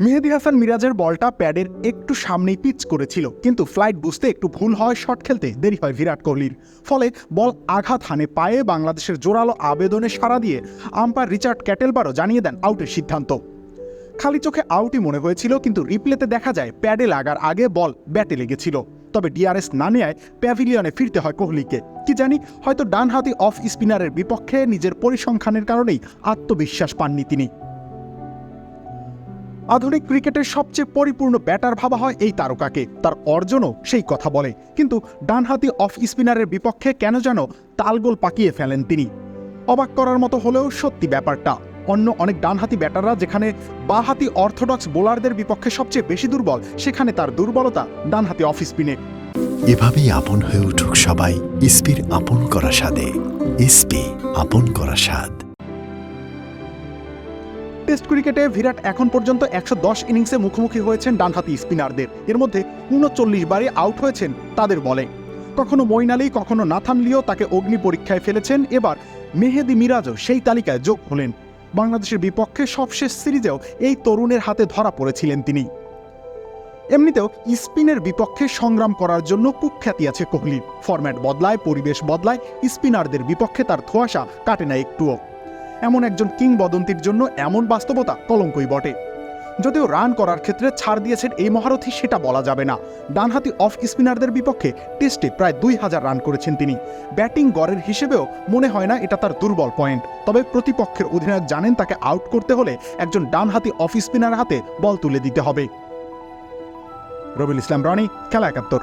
মেহেদী হাসান মিরাজের বলটা প্যাডের একটু সামনেই পিচ করেছিল, কিন্তু ফ্লাইট বুঝতে একটু ভুল হয়, শট খেলতে দেরি হয় বিরাট কোহলির। ফলে বল আঘাত হানে পায়ে। বাংলাদেশের জোরালো আবেদনে সাড়া দিয়ে আম্পায়ার রিচার্ড ক্যাটেলবারও জানিয়ে দেন আউটের সিদ্ধান্ত। খালি চোখে আউটই মনে হয়েছিল, কিন্তু রিপ্লেতে দেখা যায় প্যাডে লাগার আগে বল ব্যাটে লেগেছিল। তবে ডিআরএস না নেয় প্যাভিলিয়নে ফিরতে হয় কোহলিকে। কি জানি, হয়তো ডানহাতি অফ স্পিনারের বিপক্ষে নিজের পরিসংখ্যানের কারণেই আত্মবিশ্বাস পাননি তিনি। আধুনিক ক্রিকেটের সবচেয়ে পরিপূর্ণ ব্যাটার ভাবা হয় এই তারকাকে, তার অর্জনও সেই কথা বলে। কিন্তু ডানহাতি অফ স্পিনারের বিপক্ষে কেন যেন তালগোল পাকিয়ে ফেলেন তিনি। অবাক করার মতো হলেও সত্যি ব্যাপারটা। অন্য অনেক ডানহাতি ব্যাটাররা যেখানে বাঁহাতি অর্থোডক্স বোলারদের বিপক্ষে সবচেয়ে বেশি দুর্বল, সেখানে তার দুর্বলতা ডানহাতি অফ স্পিনে। এভাবেই আপন হয়ে উঠুক সবাই ইসপির আপন করা স্বাদে। ইসপি, আপন করা স্বাদ। টেস্ট ক্রিকেটে বিরাট এখন পর্যন্ত 110 ইনিংসে মুখোমুখি হয়েছেন ডানহাতি স্পিনারদের। এর মধ্যে 39 বারে আউট হয়েছেন তাদের বলে। কখনো মঈন আলী, কখনো নাথান লিও তাকে অগ্নি পরীক্ষায় ফেলেছেন। এবার মেহেদী মিরাজও সেই তালিকায় যোগ হলেন। বাংলাদেশের বিপক্ষে সবশেষ সিরিজেও এই তরুণের হাতে ধরা পড়েছিলেন তিনি। এমনিতেও স্পিনের বিপক্ষে সংগ্রাম করার জন্য কুখ্যাতি আছে কোহলির। ফরম্যাট বদলায়, পরিবেশ বদলায়, স্পিনারদের বিপক্ষে তার ধোঁয়াশা কাটে না একটুও। এমন একজন কিংবদন্তির জন্য এমন বাস্তবতা কলঙ্কই বটে। যদিও রান করার ক্ষেত্রে ছাড় দিয়েছেন এই মহারথী, সেটা বলা যাবে না। ডানহাতি অফ স্পিনারদের বিপক্ষে টেস্টে প্রায় 2000 রান করেছেন তিনি। ব্যাটিং গড়ের হিসেবেও মনে হয় না এটা তার দুর্বল পয়েন্ট। তবে প্রতিপক্ষের অধিনায়ক জানেন তাকে আউট করতে হলে একজন ডানহাতি অফ স্পিনার হাতে বল তুলে দিতে হবে। রবিউল ইসলাম রনি, খেলা 71।